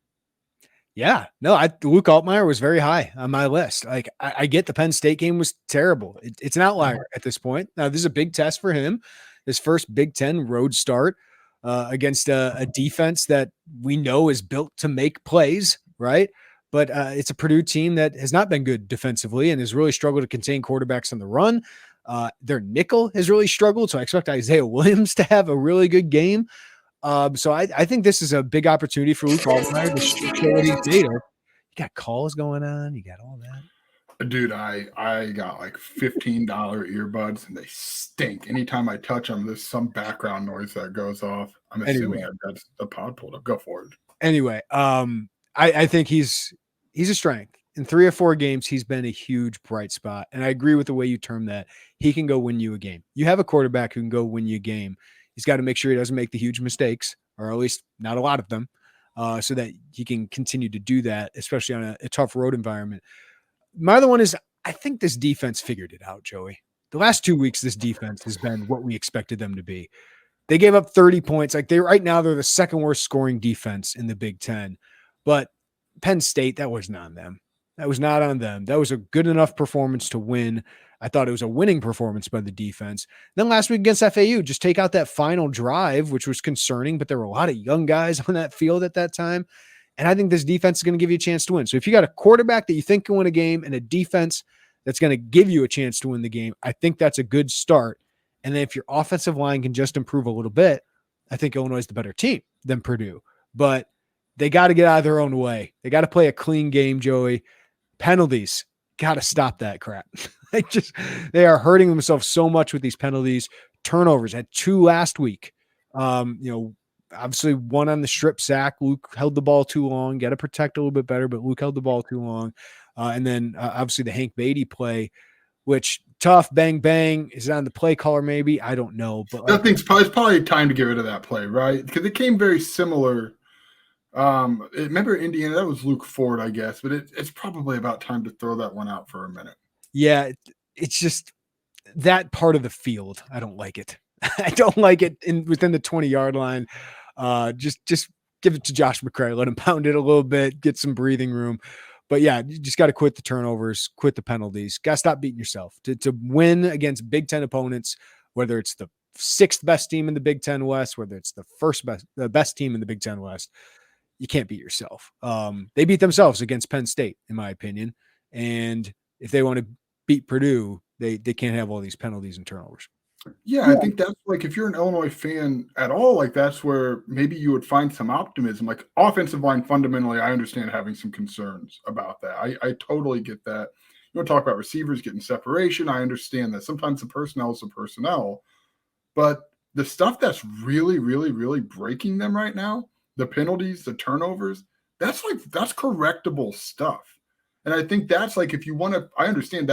Speaker 1: Yeah, no, Luke Altmaier was very high on my list. Like, I get the Penn State game was terrible. It's an outlier at this point. Now, this is a big test for him. His first Big Ten road start against a defense that we know is built to make plays, right? But it's a Purdue team that has not been good defensively and has really struggled to contain quarterbacks on the run. Their nickel has really struggled, so I expect Isaiah Williams to have a really good game. So I think this is a big opportunity for Luke Altmaier to show what he's made of. You got calls going on. You got all that.
Speaker 2: Dude, I got like $15 earbuds and they stink. Anytime I touch them, there's some background noise that goes off. I'm assuming I've got the pod pulled up. Go for it.
Speaker 1: Anyway, I think he's a strength. In 3 or 4 games, he's been a huge bright spot. And I agree with the way you term that. He can go win you a game. You have a quarterback who can go win you a game. He's got to make sure he doesn't make the huge mistakes, or at least not a lot of them, so that he can continue to do that, especially on a tough road environment. My other one is, I think this defense figured it out, Joey. The last 2 weeks, this defense has been what we expected them to be. They gave up 30 points. Like, right now, they're the second worst scoring defense in the Big Ten. But Penn State, that wasn't on them. That was not on them. That was a good enough performance to win. I thought it was a winning performance by the defense. Then last week against FAU, just take out that final drive, which was concerning, but there were a lot of young guys on that field at that time. And I think this defense is going to give you a chance to win. So if you got a quarterback that you think can win a game and a defense that's going to give you a chance to win the game, I think that's a good start. And then if your offensive line can just improve a little bit, I think Illinois is the better team than Purdue. But they got to get out of their own way. They got to play a clean game, Joey. Penalties, got to stop that crap. They are hurting themselves so much with these penalties. Turnovers, had 2 last week. Obviously one on the strip sack. Luke held the ball too long. Got to protect a little bit better, but Luke held the ball too long. And then obviously the Hank Beatty play, which tough, bang, bang. Is it on the play caller maybe? I don't know. But
Speaker 2: it's probably time to get rid of that play, right? Because it came very similar. Remember Indiana? That was Luke Ford, I guess, but it's probably about time to throw that one out for a minute.
Speaker 1: Yeah, it's just that part of the field. I don't like it. I don't like it within the 20-yard line. Just give it to Josh McCray. Let him pound it a little bit, get some breathing room. But yeah, you just got to quit the turnovers, quit the penalties. Got to stop beating yourself. To win against Big Ten opponents, whether it's the 6th best team in the Big Ten West, whether it's the best team in the Big Ten West, you can't beat yourself. They beat themselves against Penn State, in my opinion. And if they want to beat Purdue, they can't have all these penalties and turnovers.
Speaker 2: Yeah, I think that's like, if you're an Illinois fan at all, like that's where maybe you would find some optimism. Like offensive line, fundamentally, I understand having some concerns about that. I totally get that. You want to talk about receivers getting separation. I understand that. Sometimes the personnel is the personnel. But the stuff that's really, really, really breaking them right now, the penalties, the turnovers, that's correctable stuff. And I think that's like, if you want to, I understand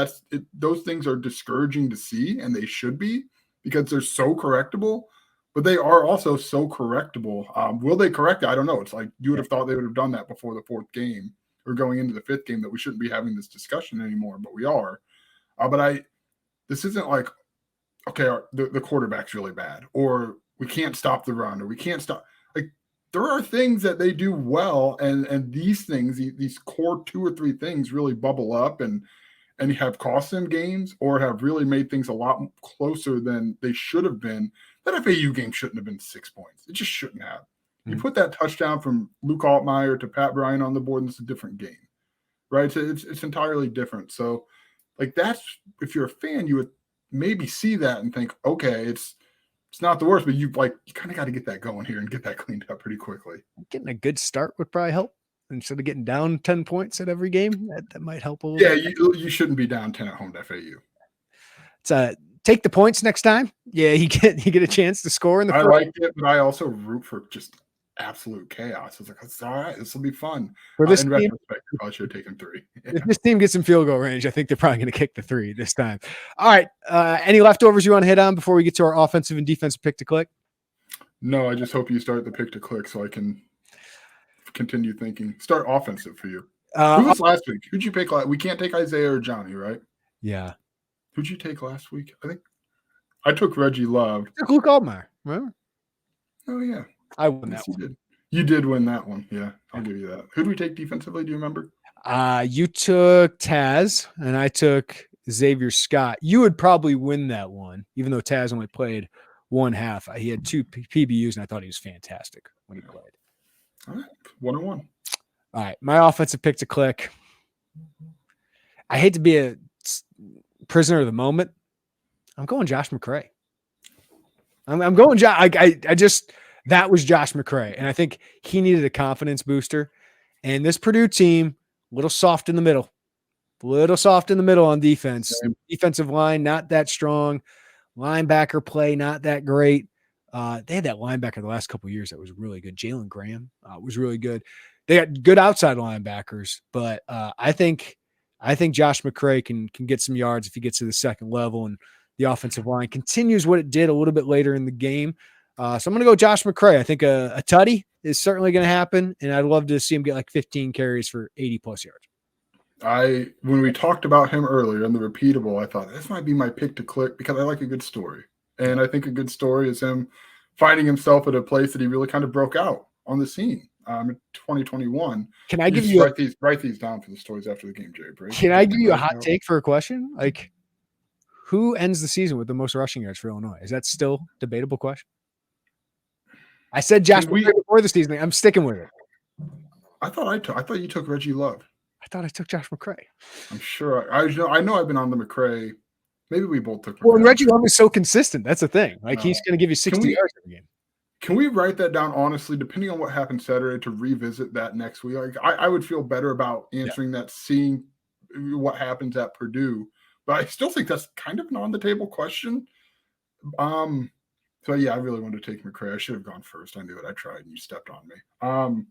Speaker 2: those things are discouraging to see, and they should be, because they're so correctable, but they are also so correctable. Will they correct it? I don't know. It's like, you would have thought they would have done that before the 4th game or going into the 5th game, that we shouldn't be having this discussion anymore, but we are. This isn't like, okay, the quarterback's really bad, or we can't stop the run, or we can't stop. Like, there are things that they do well, and these things, these core 2 or 3 things really bubble up and have cost them games, or have really made things a lot closer than they should have been. That FAU game shouldn't have been 6 points. It just shouldn't have. Mm-hmm. You put that touchdown from Luke Altmaier to Pat Bryant on the board, and it's a different game, right? So it's entirely different. So, like, that's, if you're a fan, you would maybe see that and think, okay, it's not the worst, but you kind of got to get that going here and get that cleaned up pretty quickly.
Speaker 1: Getting a good start would probably help. instead of getting down 10 points at every game. That might help a little
Speaker 2: Yeah,
Speaker 1: bit.
Speaker 2: you shouldn't be down 10 at home to FAU.
Speaker 1: It's take the points next time. Yeah, you get a chance to score in the
Speaker 2: I
Speaker 1: first.
Speaker 2: liked it, but I also root for just absolute chaos. It's like, it's all right. This will be fun.
Speaker 1: For this
Speaker 2: In
Speaker 1: team,
Speaker 2: retrospect, I probably should have taken 3.
Speaker 1: if this team gets in field goal range, I think they're probably going to kick the 3 this time. All right. Any leftovers you want to hit on before we get to our offensive and defensive pick to click?
Speaker 2: No, I just hope you start the pick to click so I can continue thinking. Start offensive for you. Who was last week? Who'd you pick? We can't take Isaiah or Johnny, right?
Speaker 1: Yeah.
Speaker 2: Who'd you take last week? I think I took Reggie Love.
Speaker 1: I took Luke Altmaier. Remember?
Speaker 2: Oh, yeah.
Speaker 1: I won that
Speaker 2: one.
Speaker 1: one.
Speaker 2: You did win that one. Yeah, I'll give you that. Who did we take defensively? Do you remember?
Speaker 1: You took Taz, and I took Xavier Scott. You would probably win that one, even though Taz only played one half. He had 2 PBUs, and I thought he was fantastic when he played.
Speaker 2: All right, 1-1.
Speaker 1: All right, my offensive pick to click. I hate to be a prisoner of the moment. I'm going Josh McCray. I'm going Josh. I just that was Josh McCray, and I think he needed a confidence booster. And this Purdue team, a little soft in the middle on defense. Defensive line not that strong. Linebacker play not that great. They had that linebacker the last couple of years that was really good. Jalen Graham was really good. They got good outside linebackers, but I think Josh McCray can get some yards if he gets to the second level, and the offensive line continues what it did a little bit later in the game. So I'm going to go Josh McCray. I think a tutty is certainly going to happen, and I'd love to see him get like 15 carries for 80-plus yards.
Speaker 2: When we talked about him earlier in the repeatable, I thought this might be my pick to click because I like a good story. And I think a good story is him finding himself at a place that he really kind of broke out on the scene in 2021.
Speaker 1: Can I give you
Speaker 2: write these down for the stories after the game, Jerry?
Speaker 1: Can I give you a hot take for a question? Like, who ends the season with the most rushing yards for Illinois? Is that still a debatable question? I said Josh McCray before the season. I'm sticking with it.
Speaker 2: I thought you took Reggie Love.
Speaker 1: I thought I took Josh McCray.
Speaker 2: I'm sure. I know I've been on the McCray. Maybe we both took McCray.
Speaker 1: Well, and Reggie Love is so consistent. That's the thing. Like, he's going to give you 60 yards every game.
Speaker 2: Can we write that down honestly, depending on what happened Saturday, to revisit that next week? Like, I would feel better about answering that, seeing what happens at Purdue. But I still think that's kind of an on-the-table question. So, yeah, I really wanted to take McCray. I should have gone first. I knew it. I tried, and you stepped on me. I'll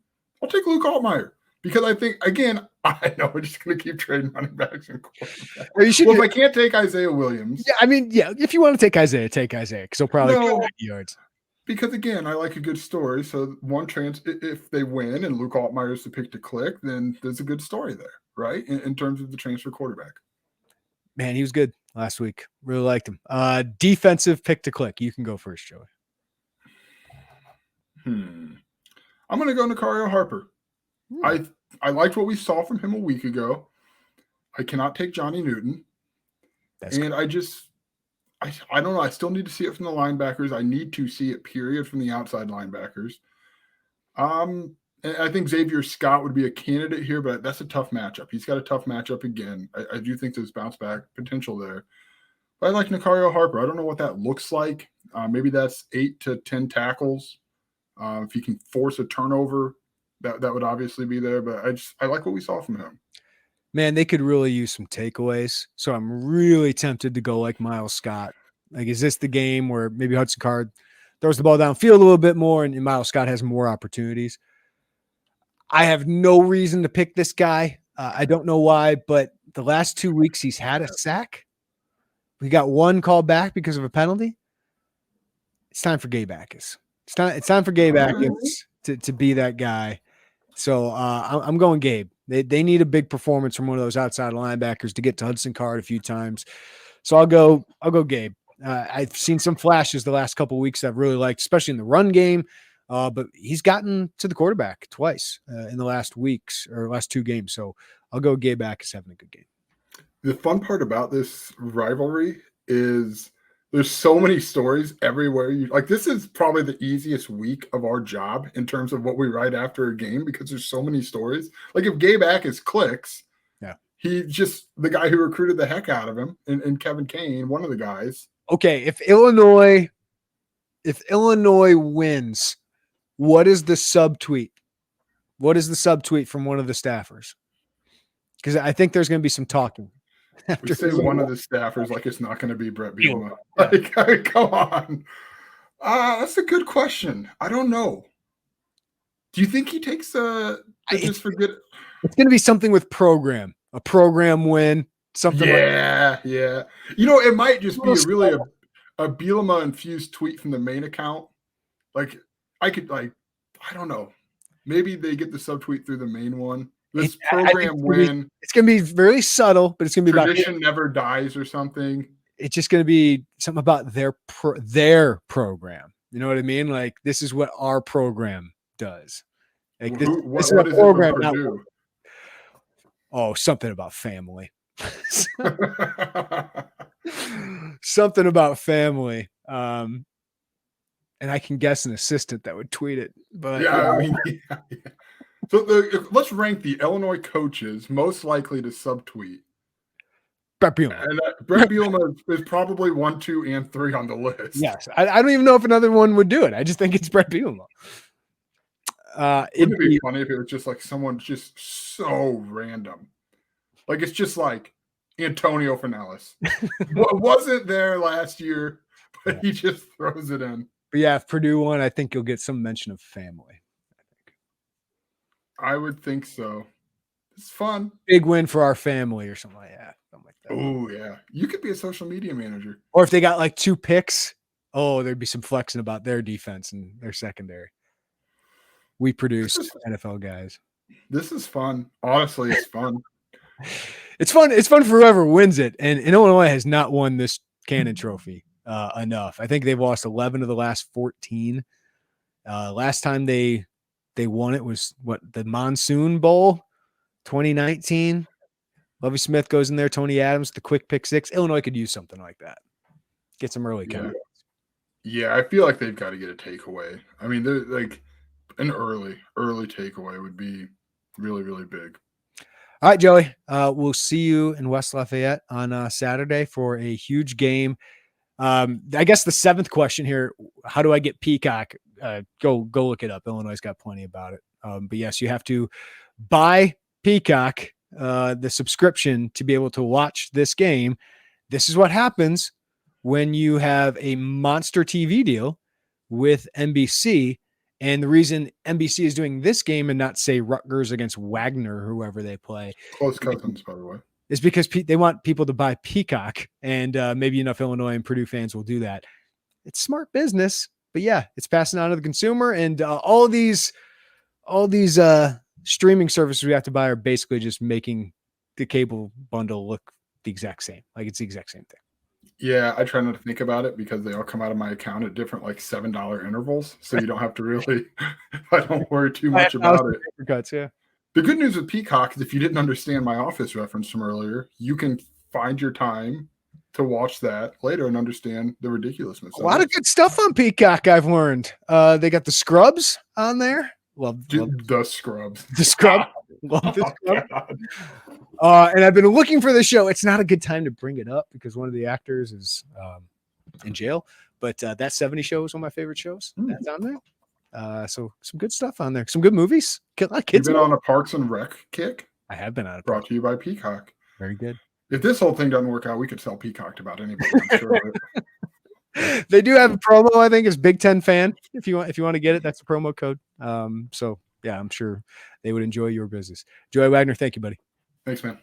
Speaker 2: take Luke Altmaier because I think, again, I know we're just going to keep trading running backs and quarterbacks. Well, if I can't take Isaiah Williams.
Speaker 1: Yeah, I mean, if you want to take Isaiah because he'll probably get 90 yards.
Speaker 2: Because, again, I like a good story. So, if they win and Luke Altmaier is the pick to click, then there's a good story there, right, in terms of the transfer quarterback.
Speaker 1: Man, he was good last week. Really liked him. Defensive pick to click. You can go first, Joey.
Speaker 2: I'm going to go Nicario Harper. I liked what we saw from him a week ago. I cannot take Johnny Newton. I don't know. I still need to see it from the linebackers. I need to see it, period, from the outside linebackers. And I think Xavier Scott would be a candidate here, but that's a tough matchup. He's got a tough matchup again. I do think there's bounce back potential there. But I like Nicario Harper. I don't know what that looks like. Maybe that's 8 to 10 tackles. If he can force a turnover, that would obviously be there. But I like what we saw from him.
Speaker 1: Man, they could really use some takeaways. So I'm really tempted to go like Miles Scott. Like, is this the game where maybe Hudson Card throws the ball downfield a little bit more and Miles Scott has more opportunities? I have no reason to pick this guy. I don't know why, but the last 2 weeks he's had a sack. We got one called back because of a penalty. It's time for Gabe Atkins. It's time for Gabe Atkins to be that guy. So I'm going Gabe. They need a big performance from one of those outside linebackers to get to Hudson Card a few times. So I'll go Gabe. I've seen some flashes the last couple of weeks I've really liked, especially in the run game. But he's gotten to the quarterback twice in the last weeks or last 2 games. So I'll go Gabe Atkins having a good game.
Speaker 2: The fun part about this rivalry is there's so many stories everywhere. This is probably the easiest week of our job in terms of what we write after a game because there's so many stories. Like if Gabe Atkins clicks, he's just the guy who recruited the heck out of him, and Kevin Kane, one of the guys.
Speaker 1: Okay, if Illinois wins, what is the subtweet? What is the subtweet from one of the staffers? Because I think there's going to be some talking.
Speaker 2: We say one of the staffers like it's not going to be Brett Bielema. Like, come on. That's a good question. I don't know. Do you think he takes just forget?
Speaker 1: It's going to be something with a program win, something.
Speaker 2: Yeah. You know, it might just be a Bielema infused tweet from the main account. Like, I don't know. Maybe they get the subtweet through the main one. This program win.
Speaker 1: It's going to be very subtle, but it's going to be
Speaker 2: tradition never dies or something.
Speaker 1: It's just going to be something about their program. You know what I mean? Like, this is what our program does. Like, this is a program. Something about family. Something about family. And I can guess an assistant that would tweet it. But
Speaker 2: yeah. So let's rank the Illinois coaches most likely to subtweet.
Speaker 1: Brett Bielema.
Speaker 2: And Brett Bielema is probably 1, 2, and 3 on the list.
Speaker 1: Yes. I don't even know if another one would do it. I just think it's Brett Bielema.
Speaker 2: It'd be funny if it was just like someone just so random. Like, it's just like Antonio Fernales. Wasn't there last year, but he just throws it in.
Speaker 1: But yeah, if Purdue won, I think you'll get some mention of family.
Speaker 2: I would think so. It's fun.
Speaker 1: Big win for our family or something like that.
Speaker 2: Oh, yeah. You could be a social media manager.
Speaker 1: Or if they got like 2 picks, there'd be some flexing about their defense and their secondary. We produced NFL guys.
Speaker 2: This is fun. Honestly, it's fun.
Speaker 1: It's fun. It's fun for whoever wins it. And Illinois has not won this Cannon Trophy enough. I think they've lost 11 of the last 14. Last time they won it was the Monsoon Bowl, 2019. Lovie Smith goes in there. Tony Adams, the quick pick 6. Illinois could use something like that. Get some early count.
Speaker 2: Yeah, I feel like they've got to get a takeaway. I mean, they're like an early takeaway would be really, really big.
Speaker 1: All right, Joey. We'll see you in West Lafayette on Saturday for a huge game. I guess the 7th question here: how do I get Peacock? Go look it up. Illinois got plenty about it. But yes, you have to buy Peacock, the subscription, to be able to watch this game. This is what happens when you have a monster TV deal with NBC. And the reason NBC is doing this game and not, say, Rutgers against Wagner or whoever they play.
Speaker 2: Close cousins, by the way.
Speaker 1: Is because they want people to buy Peacock, and maybe enough Illinois and Purdue fans will do that. It's smart business, but yeah, it's passing on to the consumer, and all these streaming services we have to buy are basically just making the cable bundle look the exact same. Like, it's the exact same thing.
Speaker 2: Yeah, I try not to think about it because they all come out of my account at different like $7 intervals, so you don't have to really. I don't worry too much about it.
Speaker 1: Cuts, yeah.
Speaker 2: The good news with Peacock is if you didn't understand my Office reference from earlier, you can find your time to watch that later and understand the ridiculousness.
Speaker 1: A lot of good stuff on Peacock, I've learned. They got the Scrubs on there. Love
Speaker 2: the Scrubs.
Speaker 1: The Scrub. Love the Scrub. And I've been looking for this show. It's not a good time to bring it up because one of the actors is in jail. But that 70 Show is one of my favorite shows. That's on there. So some good stuff on there. Some good movies. A lot of kids.
Speaker 2: You've been on a Parks and Rec kick?
Speaker 1: I have been on it.
Speaker 2: Brought to you by Peacock.
Speaker 1: Very good.
Speaker 2: If this whole thing doesn't work out, we could sell Peacock to about anybody. I'm sure of it.
Speaker 1: They do have a promo, I think, is Big Ten Fan. If you want to get it, that's the promo code. So yeah, I'm sure they would enjoy your business. Joey Wagner, thank you, buddy.
Speaker 2: Thanks, man.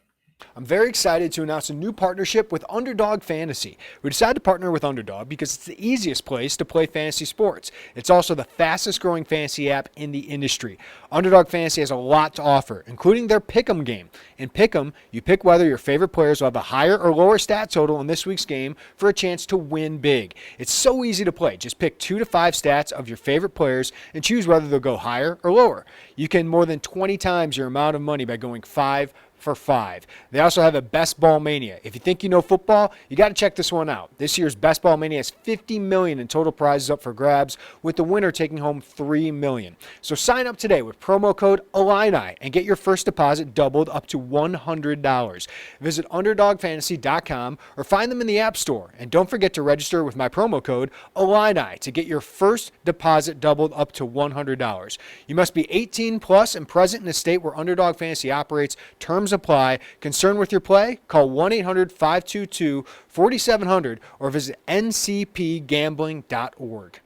Speaker 1: I'm very excited to announce a new partnership with Underdog Fantasy. We decided to partner with Underdog because it's the easiest place to play fantasy sports. It's also the fastest growing fantasy app in the industry. Underdog Fantasy has a lot to offer, including their Pick'em game. In Pick'em, you pick whether your favorite players will have a higher or lower stat total in this week's game for a chance to win big. It's so easy to play. Just pick 2 to 5 stats of your favorite players and choose whether they'll go higher or lower. You can more than 20 times your amount of money by going 5, for 5. They also have a Best Ball Mania. If you think you know football, you got to check this one out. This year's Best Ball Mania has $50 million in total prizes up for grabs, with the winner taking home $3 million. So sign up today with promo code Illini and get your first deposit doubled up to $100. Visit UnderdogFantasy.com or find them in the App Store. And don't forget to register with my promo code Illini to get your first deposit doubled up to $100. You must be 18 plus and present in a state where Underdog Fantasy operates. Terms apply. Concerned with your play? Call 1-800-522-4700 or visit ncpgambling.org.